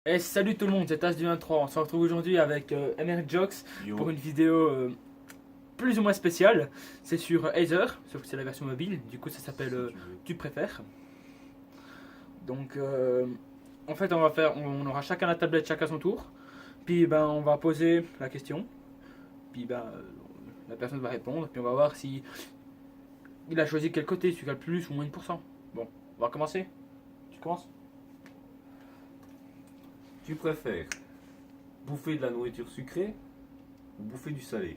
Et salut tout le monde, c'est As du 23. On se retrouve aujourd'hui avec MR Jokes Yo. pour une vidéo plus ou moins spéciale. C'est sur Aether, sauf que c'est la version mobile. Du coup, ça s'appelle Si tu veux. Tu préfères. Donc, en fait, on aura chacun la tablette, chacun son tour. Puis, ben, on va poser la question. Puis, ben, la personne va répondre. Puis, on va voir si il a choisi quel côté, celui qui a le plus ou moins de pourcent. Bon, on va commencer. Tu commences? Tu préfères bouffer de la nourriture sucrée ou bouffer du salé?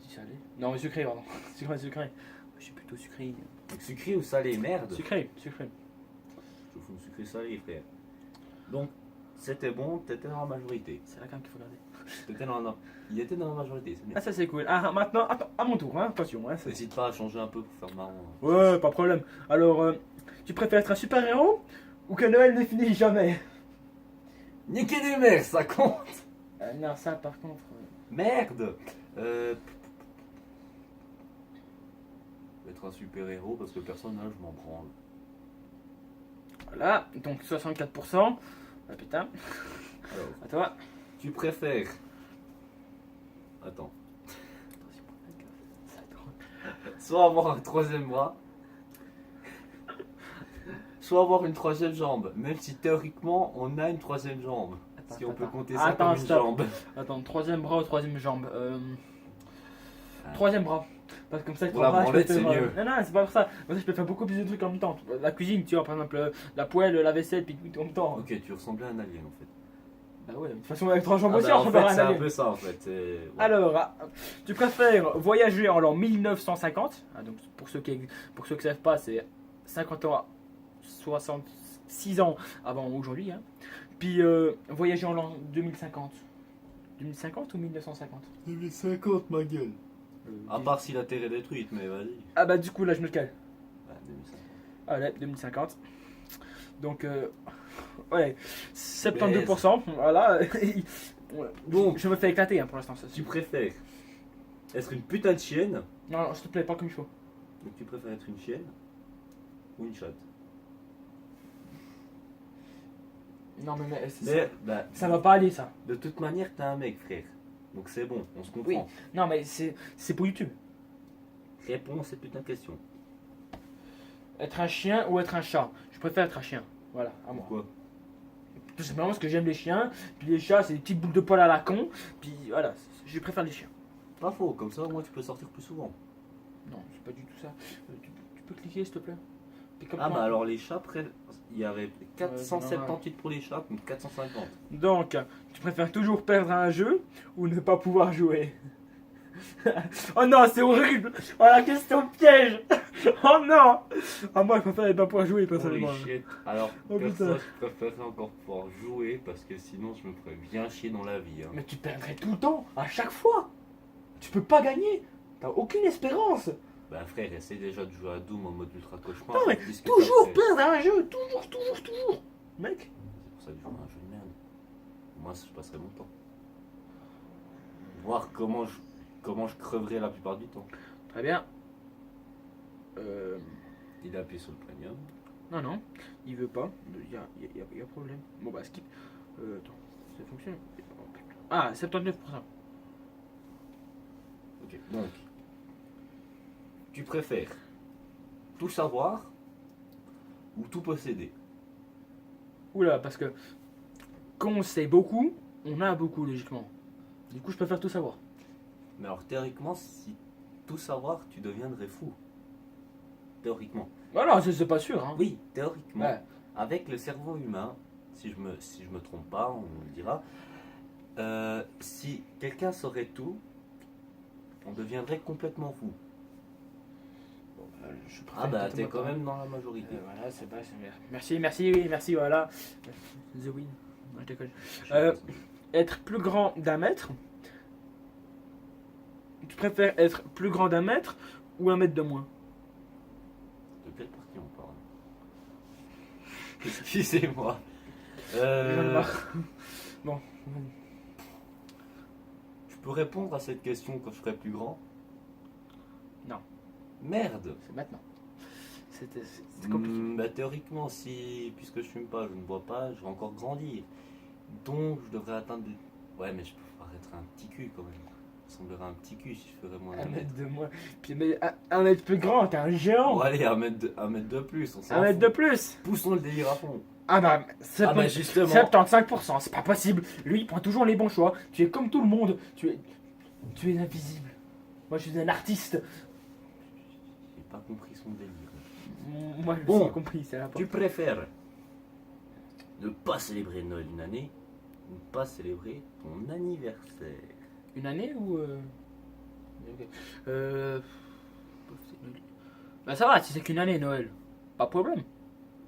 Dis salé. Non, sucré, pardon. Sucré, sucré. Je suis plutôt sucré. Donc sucré ou salé? Merde. Sucré, sucré. Je fous sucré salé, frère. Donc, c'était bon, t'étais dans la majorité. C'est la cam qu'il faut garder. Il était dans la majorité, c'est bien. Ah, ça c'est cool. Ah, maintenant, attends, à mon tour, hein, attention. Hein, N'hésite pas à changer un peu pour faire marrant. ouais, pas de problème. Alors, tu préfères être un super-héros ou que Noël ne finisse jamais? Niquer des mères, ça compte. Non, ça par contre. Merde. Être un super héros parce que personnage, je m'en branle. Voilà, donc 64%. Ah putain, Alors, à toi. tu préfères. Attends. Soit avoir un troisième bras, soit avoir une troisième jambe. Même si théoriquement on a une troisième jambe. Si on peut compter ça Attends, comme une stop. jambe. Attends, troisième bras ou troisième jambe Ah. Troisième bras. Parce que comme ça, Pour la branlette, c'est mieux. Non, non, c'est pas pour ça. Comme ça, je peux faire beaucoup plus de trucs en même temps. La cuisine, tu vois, par exemple, la poêle, la vaisselle, puis tout en même temps. Ok, tu ressemblais à un alien en fait. Bah ouais, de toute façon, avec trois jambes Ah aussi, bah, on en peut fait, faire c'est un un alien. peu ça en fait. Ouais. Alors, tu préfères voyager en l'an 1950, donc pour ceux qui ne savent pas, c'est 50 ans, 66 ans avant aujourd'hui, hein. Puis voyager en l'an 2050. 2050 ou 1950? 2050, ma gueule. À part si la Terre est détruite, mais vas-y. Ah bah du coup là je me le cale. Bah, 2050. Allez, 2050. Donc ouais, 72%, voilà. Ouais, Donc, je me fais éclater hein, pour l'instant. Ça, tu préfères être une putain de chienne. Non, non, s'il te plaît, pas comme il faut. Donc tu préfères être une chienne ou une chatte. Non mais Mais bah, ça va pas aller ça. de toute manière, t'es un mec, frère. Donc c'est bon, on se comprend. Oui. Non mais c'est pour YouTube. Réponds à cette putain de question. Être un chien ou être un chat? Je préfère être un chien. Voilà, à moi. Pourquoi? Tout simplement parce que j'aime les chiens, puis les chats c'est des petites boules de poils à la con, puis voilà, je préfère les chiens. Pas faux, comme ça, moi tu peux sortir plus souvent. Non, c'est pas du tout ça. Tu peux cliquer s'il te plaît? Puis comme Ah moi. bah alors les chats, il y avait 478 pour les chats contre 450. Donc, tu préfères toujours perdre à un jeu ou ne pas pouvoir jouer? Oh non, c'est horrible! Oh la question piège! Oh non! Ah moi je préfère ne pas pouvoir jouer personnellement. Holy shit. Alors, Oh, perso, putain. je préférerais encore pouvoir jouer parce que sinon je me ferais bien chier dans la vie. Hein. Mais tu perdrais tout le temps, à chaque fois! Tu peux pas gagner! T'as aucune espérance! Bah frère, essaye déjà de jouer à Doom en mode ultra cauchemar. Non mais puisque toujours t'as fait- perdre à un jeu! Toujours! Mec! C'est pour ça que je joue à un jeu de merde. Moi, je passerai mon temps. Voir comment je creverai la plupart du temps. Très bien. Il a appuyé sur le premium. Non, non, il veut pas. Y a problème. Bon bah skip. Attends, ça fonctionne. Oh, putain. Ah, 79%. Ok, donc. Tu préfères tout savoir ou tout posséder? Oula, parce que quand on sait beaucoup, on a beaucoup logiquement. Du coup, je préfère tout savoir. Mais alors théoriquement, si tout savoir, tu deviendrais fou. Théoriquement. Voilà, c'est pas sûr. Hein. Oui, théoriquement. Ouais. Avec le cerveau humain, si je me trompe pas, on le dira. Si quelqu'un saurait tout, on deviendrait complètement fou. Bon, je préfère Ah bah totalement t'es quand pas. même dans la majorité. Voilà, c'est pas. Merci, oui, merci, voilà. The win. Non, je déconne. Je sais Euh, pas. Être plus grand d'1 mètre. Tu préfères être plus grand d'1 mètre ou 1 mètre de moins? De quelle partie on parle? Excusez-moi. J'en ai marre. Bon. Je peux répondre à cette question quand je serai plus grand? Non. Merde. C'est maintenant. C'était compliqué. Bah, théoriquement, si, puisque je fume pas, je ne bois pas, je vais encore grandir. Donc, je devrais atteindre des... Ouais, mais je peux paraître un petit cul quand même. Je semblerais un petit cul si je ferais moins Un d'un mètre. mètre de moins. Puis mais un mètre plus grand, t'es un géant. Bon, allez, un mètre de plus, on s'en Un mètre de fout. plus. Poussons le délire à fond. Ah bah, Ah bah, justement. 75%, c'est pas possible. Lui, il prend toujours les bons choix. Tu es comme tout le monde. Tu es invisible. Moi, je suis un artiste. J'ai pas compris son délire. Moi, je Bon. suis compris, c'est la Tu préfères ne pas célébrer Noël une année ou ne pas célébrer ton anniversaire? Une année ou. Ok. C'est nul. Bah, ça va, si c'est qu'une année, Noël. Pas de problème.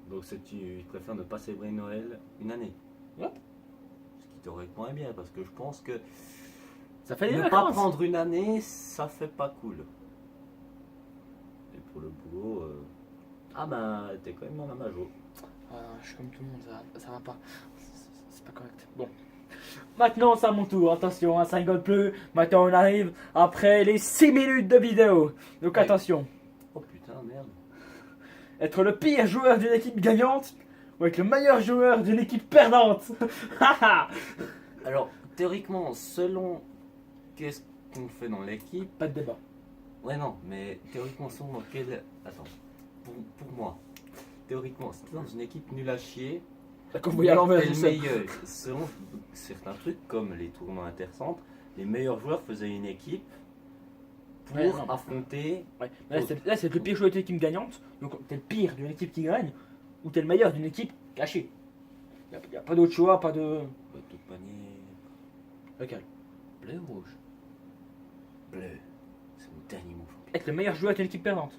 Donc tu préfères ne pas célébrer Noël une année? Ouais. Ce qui t'aurait moins bien parce que je pense que Ça fait des ne pas vacances. prendre une année, ça fait pas cool. Et pour le boulot, ah bah t'es quand même dans la majo. Ah, je suis comme tout le monde, ça va pas. C'est pas correct. Bon. Maintenant, c'est à mon tour. Attention, ça rigole plus. Maintenant, on arrive après les 6 minutes de vidéo. Donc, Oui. attention. Oh putain, merde. Être le pire joueur d'une équipe gagnante ou être le meilleur joueur d'une équipe perdante. Haha. Alors, théoriquement, selon qu'est-ce qu'on fait dans l'équipe, Pas de débat. ouais non, mais théoriquement, selon dans quel... Attends, pour moi, théoriquement, si t'es dans une équipe nulle à chier, D'accord, vous y à l'envers t'es du le sol. meilleur. Selon certains trucs, comme les tournois intercentres, les meilleurs joueurs faisaient une équipe pour Ouais, non. affronter... Ouais. Là, c'est le pire joueur d'une équipe gagnante. Donc, t'es le pire d'une équipe qui gagne ou t'es le meilleur d'une équipe cachée. Y a pas d'autre choix, pas de. De toute manière... Lequel? Bleu ou rouge? Bleu. C'est mon dernier mot. Être le meilleur joueur d'une équipe perdante.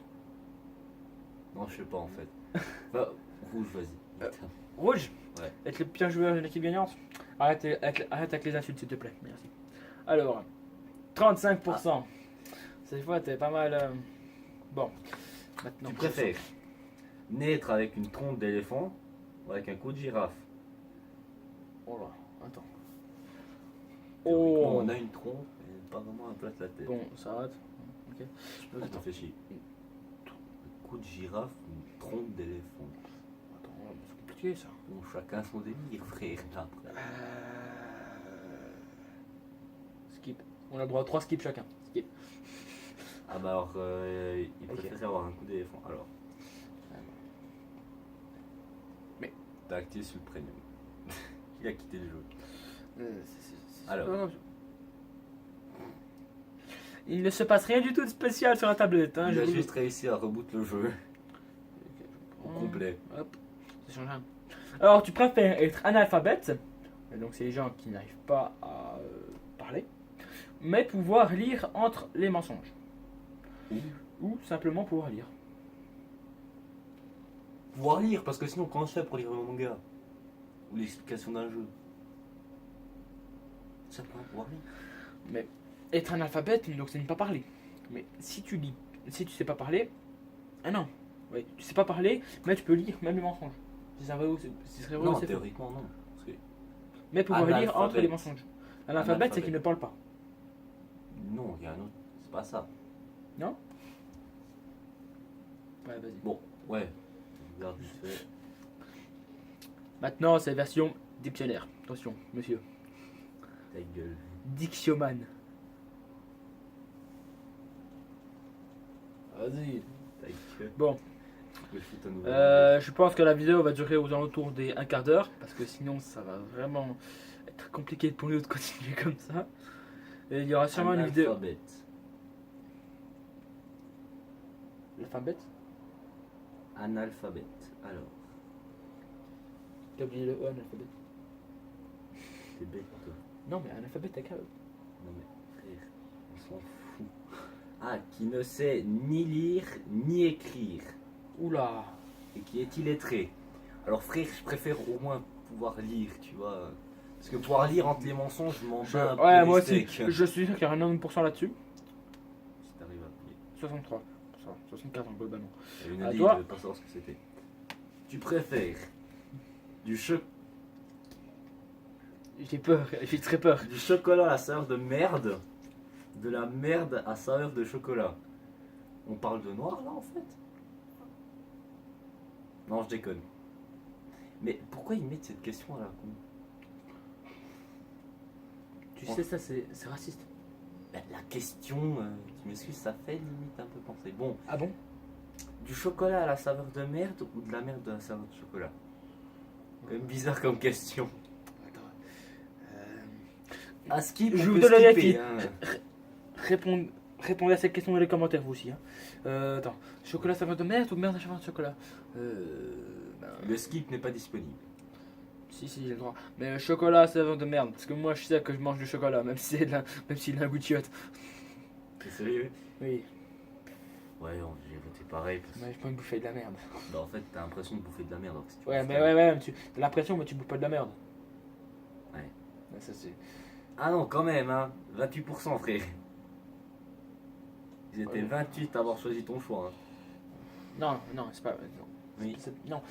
Non, je sais pas en fait. Bah, rouge, vas-y. Putain. Rouge. Ouais. Être le pire joueur d'une équipe gagnante. Arrête avec les insultes, s'il te plaît. Merci. Alors, 35%. Cette fois, t'es pas mal. Bon. Maintenant. Tu préfères naître avec une trompe d'éléphant ou avec un cou de girafe? Oh là, attends. Théoriquement, Oh. on a une trompe, mais pas vraiment un plat de la tête. Bon, ça rate. Ok. Attends, fais chier. Un cou de girafe, une trompe d'éléphant. Attends, c'est compliqué ça. Bon, chacun son délire, frère. Là, après. Skip. On a le droit à 3 skips chacun. Skip. Ah bah alors, il Ok. préférait avoir un coup d'éléphant. Alors. Mais- T'as activé sur le premium. Il a quitté le jeu. Alors. Alors. Il ne se passe rien du tout de spécial sur la tablette. Hein, Il je a vous- juste réussi à reboot le jeu au complet. Hop, ça change rien. Alors, tu préfères être analphabète, et donc c'est les gens qui n'arrivent pas à parler, mais pouvoir lire entre les mensonges. Ou simplement pouvoir lire. Pouvoir lire, parce que sinon, comment je fais pour lire un manga? Ou l'explication d'un jeu? Simplement pouvoir lire. Être analphabète, donc c'est ne pas parler. Mais si tu lis, si tu sais pas parler, ah non, oui, tu sais pas parler, mais tu peux lire même les mensonges. Si c'est vrai ou si c'est vrai ou Non, c'est faux. théoriquement, non. Parce que, Mais pouvoir lire Analphabète. entre les mensonges. Analphabète, c'est qu'il ne parle pas. non, il y a un autre. C'est pas ça. Ouais, vas-y. Bon, ouais. Je regarde vite fait. Maintenant, c'est version dictionnaire. Attention, monsieur. Ta gueule. Dictioman. Vas-y. Ta gueule. Bon. Je me fous ta nouvelle. Je pense que la vidéo va durer aux alentours des un quart d'heure. Parce que sinon, ça va vraiment être compliqué pour nous de continuer comme ça. Et il y aura sûrement une vidéo. Analphabète. L'alphabet. Analphabète. Alors, T'as oublié le E, analphabet. t'es bête, toi. Non, mais analphabet, t'as qu'à E. Non mais frère, on s'en fout. Ah, qui ne sait ni lire ni écrire Oula. et qui est illettré. Alors frère, je préfère au moins pouvoir lire, tu vois. Parce que pouvoir lire entre les mensonges, je m'en bats un peu Ouais, les moi aussi. steaks. Je suis sûr qu'il y a un 90% là-dessus. Si t'arrives à plier. 63. Ça, 64 en globalement. Il y a une À année, toi. je vais pas savoir ce que c'était. Tu préfères du, J'ai peur, j'ai très peur. du chocolat à saveur de merde, de la merde à saveur de chocolat? On parle de noir là en fait? Non, je déconne. Mais pourquoi ils mettent cette question à la con? Tu Ouais. sais, ça, c'est raciste. La question, tu m'excuses, ça fait limite un peu penser. Bon, Ah bon? du chocolat à la saveur de merde ou de la merde de la saveur de chocolat? Quand même bizarre comme question. Attends. Un skip, Je on vous peut donne la skipper, vie. hein. Répondez à cette question dans les commentaires, vous aussi. Hein. Attends. Chocolat saveur de merde ou merde à saveur de chocolat? Ben, Le skip n'est pas disponible. si, j'ai le droit. Mais chocolat saveur de merde. Parce que moi, je sais que je mange du chocolat, même si s'il a un goût de chiotte. T'es sérieux? Oui, Ouais, j'ai voté pareil. Parce... mais je peux me bouffer de la merde. Bah, en fait, t'as l'impression de bouffer de la merde. Alors, si tu Ouais, bouffes mais de- ouais, t'as l'impression, mais tu bouffes pas de la merde. Ouais. Ouais, ça c'est. Ah non, quand même, hein. 28%, frère. Ils étaient Ouais. 28 à avoir choisi ton choix. Hein. Non, c'est pas. Non, Oui, non,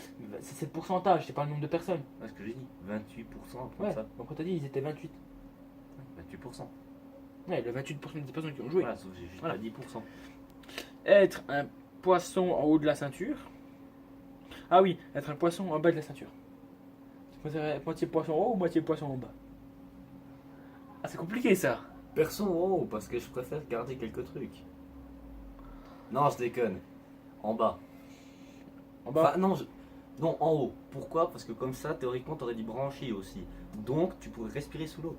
c'est le pourcentage, c'est pas le nombre de personnes. c'est ce que j'ai dit. 28% comme Ouais, ça. donc on t'a dit, ils étaient 28. 28%. Ouais, le 28% des personnes qui ont joué. Voilà, sauf que j'ai juste Voilà. pas 10%. Être un poisson en haut de la ceinture. Ah oui, être un poisson en bas de la ceinture. Tu préfères moitié poisson en haut ou moitié poisson en bas? Ah, c'est compliqué ça. Perso en haut, parce que je préfère garder quelques trucs. Non, je déconne. En bas. En bas. Enfin, non, non, en haut. Pourquoi? Parce que comme ça, théoriquement, t'aurais dit branchis aussi. Donc, tu pourrais respirer sous l'eau.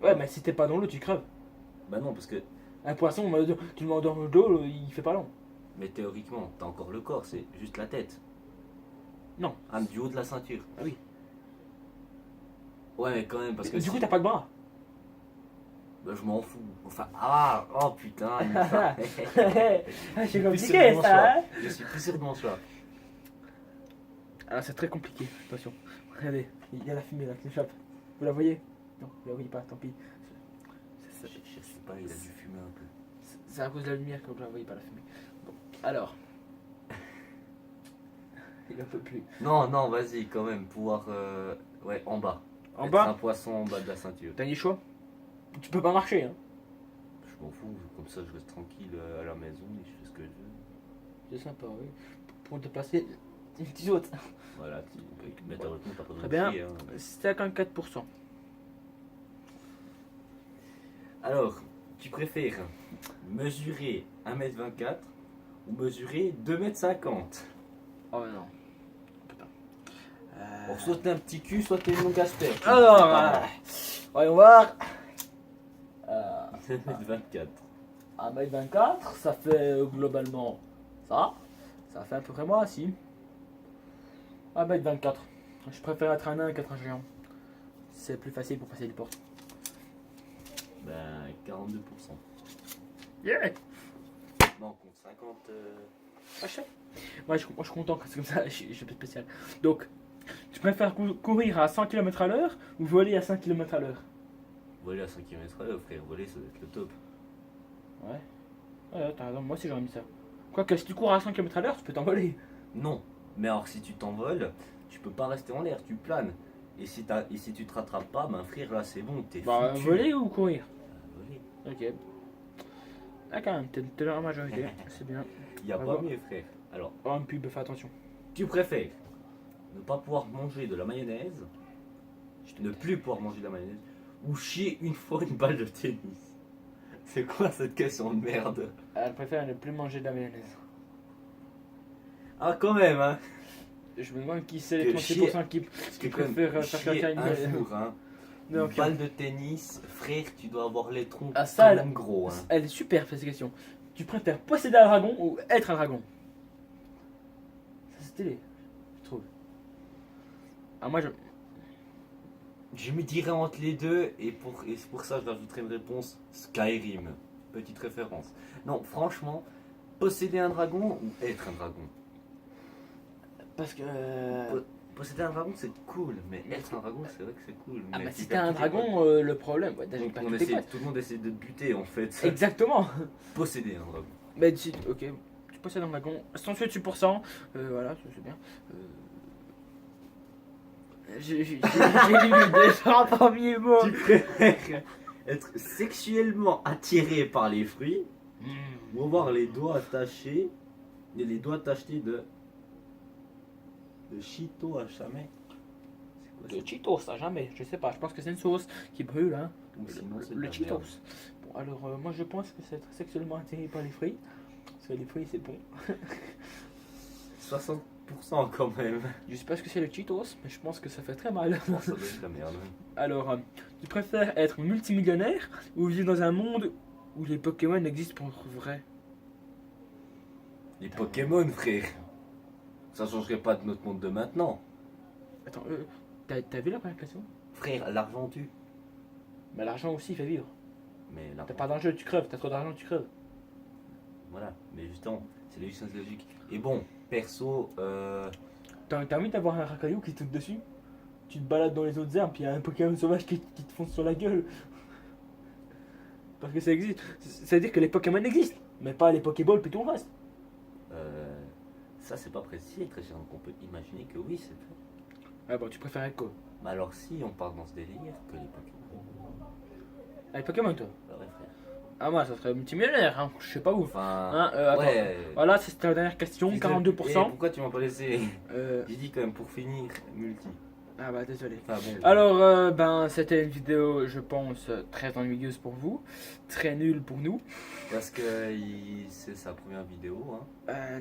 Ouais, mais si t'es pas dans l'eau, tu creves. Bah non, parce que... Un poisson, tu le mets dans l'eau, il fait pas long. Mais théoriquement, t'as encore le corps, c'est juste la tête. Non. Ah, du haut de la ceinture. Ah oui. Ouais, mais quand même, parce que Du si... coup, t'as pas de bras. Bah, je m'en fous. Enfin, ah, oh putain. Ah, c'est Je suis plus compliqué sûr de mon ça, choix. hein. Je suis plus sûr de mon choix. Alors c'est très compliqué, attention. Regardez, il y a la fumée là qui échappe. Vous la voyez? Non, vous la voyez pas, tant pis. Je sais pas, il a dû fumer un peu. C'est à cause de la lumière que vous la voyez pas la fumée. Bon, alors. Il en peut plus. Non, non, vas-y, quand même, pouvoir... Ouais, en bas. En Être bas, un poisson en bas de la ceinture. dernier choix. Tu peux pas marcher, hein. Je m'en fous, comme ça je reste tranquille à la maison et je fais ce que je veux. C'est sympa, oui. Pour te placer, tu sautes. Voilà, mais théoriquement t'as pas besoin Très de bien. crier, hein. 54%. Alors, tu préfères mesurer 1m24 ou mesurer 2m50? Oh non. Putain. Bon, soit t'es un petit cul, soit t'es une longue asperge. Alors, voyons voir. 2m24. 1m24, ça fait globalement ça. Ça fait à peu près moi, si. 1m24. Je préfère être un nain qu'être un géant. C'est plus facile pour passer les portes. Ben, 42%. Yeah! Non, compte 50. Ah, je sais. Moi, je suis content, c'est comme ça, je suis un peu spécial. Donc, tu préfères courir à 100 km à l'heure ou voler à 5 km à l'heure? Voler à 5 km/h, frère, voler ça doit être le top. Ouais. Ouais, t'as raison, moi aussi j'aurais mis ça. Quoique, si tu cours à 100 km à l'heure, tu peux t'envoler. Non, mais alors si tu t'envoles, tu peux pas rester en l'air, tu planes. Et si tu te rattrapes pas, ben frère, là c'est bon, t'es Bah, foutu. voler ou courir? Voler. Ok. Ah, quand même, t'es dans la majorité, c'est bien. Y a Ah pas bon. mieux, frère. Alors, Oh, une pub, fais attention. tu préfères ne pas pouvoir manger de la mayonnaise, ne plus pouvoir manger de la mayonnaise, ou chier une fois une balle de tennis? C'est quoi cette question de merde? Elle préfère ne plus manger de la mayonnaise. Ah quand même, hein. Je me demande qui c'est les Que 36% qui Parce que préfèrent comme faire chier caca une un balle. jour, hein. Non, Une ok. balle de tennis, frère, tu dois avoir les troncs Ah, ça, quand même gros, hein. Elle est super cette question. Tu préfères posséder un dragon ou être un dragon? Ça c'est stylé, je trouve. Ah moi je... Je me dirais entre les deux et c'est pour ça que je rajouterai une réponse Skyrim. Petite référence. Non, franchement, posséder un dragon ou être un dragon? Parce que... Posséder un dragon c'est cool, mais être un dragon c'est vrai que c'est cool. Ah mais bah tu si perds t'es un tous tes dragon, potes. le problème... Ouais, déjà, Donc, pas on tous tes essaie- potes. tout le monde essaie de te buter en fait. Exactement. Posséder un dragon. Mais si... Ok, tu possèdes un dragon, 168%, voilà, c'est bien. J'ai lu déjà parmi les mots. Tu préfères être sexuellement attiré par les fruits ou avoir les doigts attachés de Le Cheeto à jamais. C'est quoi Le ça? Cheetos, ça jamais, je sais pas, je pense que c'est une sauce qui brûle, hein. Ou sinon, c'est de Le la Cheetos. merde. Bon, alors moi je pense que c'est sexuellement attiré par les fruits. Parce que les fruits c'est bon. 60% quand même. Je sais pas ce que c'est le Cheetos, mais je pense que ça fait très mal. Bon, ça doit être de la merde. Alors, tu préfères être multimillionnaire ou vivre dans un monde où les Pokémon existent pour vrai? Les Pokémon, frère. Ça changerait pas de notre monde de maintenant. Attends, t'as vu la première question? Frère, l'argent tue. Mais l'argent aussi il fait vivre. Mais T'as l'argent. pas d'argent, tu creves. T'as trop d'argent, tu creves. Voilà. Mais justement, c'est logique. Et bon, perso, T'as envie d'avoir un racaillou qui te saute dessus? Tu te balades dans les autres herbes, puis y a un Pokémon sauvage qui te fonce sur la gueule. Parce que ça existe. C'est-à-dire que les Pokémon existent, mais pas les Pokéballs puis tout le reste. ça c'est pas précis, très cher. Donc on peut imaginer que oui, c'est vrai. Ah bon, tu préfères être quoi? Mais alors si on part dans ce délire, que les Pokémon. Ah, les Pokémon, toi? Ouais, frère. Ah, moi, ça serait multimillionnaire, hein. Je sais pas où. Enfin. Hein, attends. ouais. Voilà, c'était la dernière question, Fils de- 42%. Eh, pourquoi tu m'as pas laissé? Euh, J'ai dit quand même pour finir, multi. ah bah désolé. Enfin bon. Alors, ben, c'était une vidéo, je pense, très ennuyeuse pour vous, très nulle pour nous. Parce que c'est sa première vidéo, hein.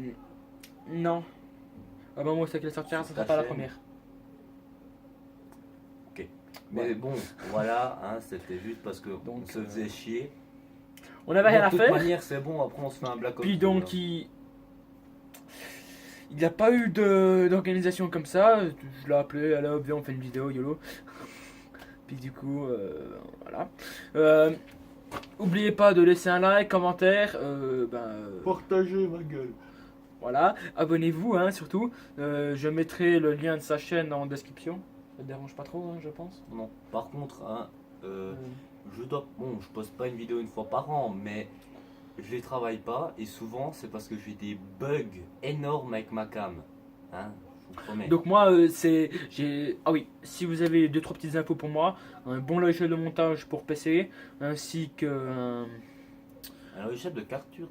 Non. Ah bah moi, c'est qu'elle sortira, Sur ce sera ta pas la chaîne. première. Mais Ouais. bon, voilà, hein, c'était juste parce que on Donc, se faisait chier. On avait rien Bon, à de toute faire. manière, c'est bon, après on se fait un Black Ops Puis 2, donc, hein. il n'y a pas eu d'organisation comme ça. Je l'ai appelé, allez hop, viens, on fait une vidéo, YOLO. Puis du coup, voilà. Oubliez pas de laisser un like, commentaire. Partagez ma gueule. Voilà, abonnez-vous hein, surtout. Je mettrai le lien de sa chaîne en description. Ça te dérange pas trop, hein, je pense. Non, par contre, hein, je poste pas une vidéo une fois par an, mais je les travaille pas et souvent c'est parce que j'ai des bugs énormes avec ma cam. Hein, je vous promets. Donc moi, ah oui, si vous avez 2-3 petites infos pour moi, un bon logiciel de montage pour PC, ainsi que Un logiciel de capture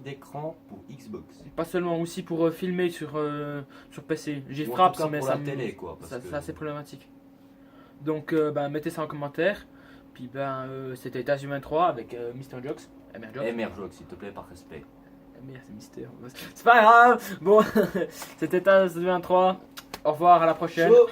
d'écran pour Xbox. pas seulement aussi pour filmer sur PC. J'ai Ou en Fraps, tout cas mais pour ça la télé, quoi. Parce ça, que- c'est assez problématique. Donc mettez ça en commentaire. Puis c'était Tashuman 3 avec Mr. Jokes. Jokes. MRJox, s'il te plaît, par respect. Merde, c'est mystère. C'est pas grave. Bon, c'était Tashuman 3. Au revoir, à la prochaine. Chaud.